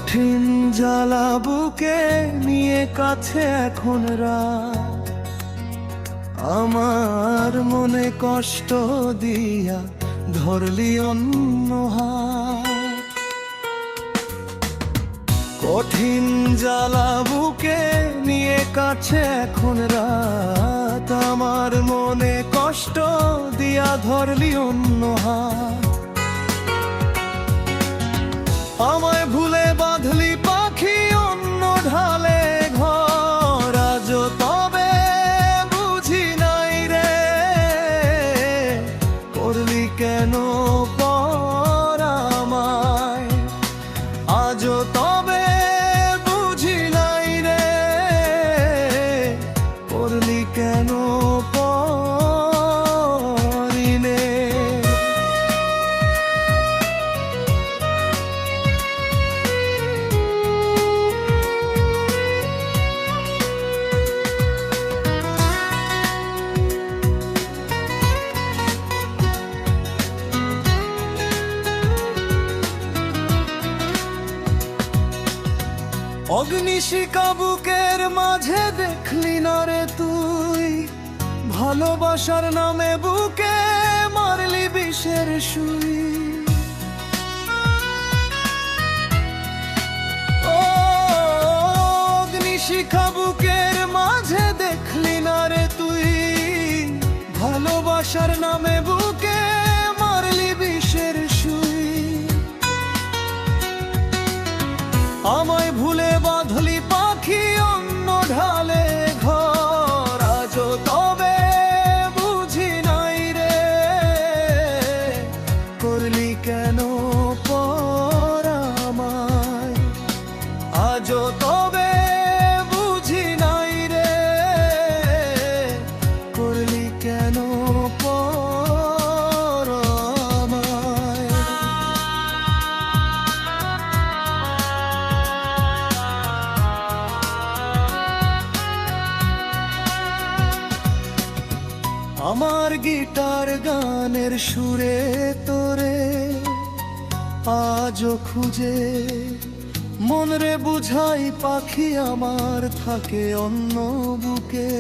কঠিন জ্বালা বুকে নিয়ে কাছে এখন রাত, আমার মনে কষ্ট দিয়া ধরলি অন্য হাত। কঠিন জ্বালা বুকে নিয়ে কাছে এখন রাত, আমার মনে কষ্ট দিয়া ধরলি অন্য হাত। আমায় ভুলে বাঁধলি পাখি অন্য ঢালে ঘর, আজ তবে বুঝি নাই রে করলি কেন পর আমায়। আজ তবে বুঝি নাই রে করলি কেন পরিনে। অগ্নিশিখা বুকের মাঝে দেখলি না রে তুই, ভালোবাসার নামে বুকে মারলি বিষের সুই। ও অগ্নিশিখা বুকের মাঝে দেখলি না রে তুই, ভালোবাসার নামে বুকে মারলি বিষের সুই। আমায় ভুলে বাঁধলি পাখি অন্য ঢালে ঘর, আজ তবে বুঝি নাই রে করলি কেন পর আমায়। আজ তবে বুঝি নাই রে করলি কেন পর আমায়। আমার গিটার গানের সুরে তোরে আজও খুঁজে, মন রে বুঝাই পাখি আমার থাকে অন্য বুকে।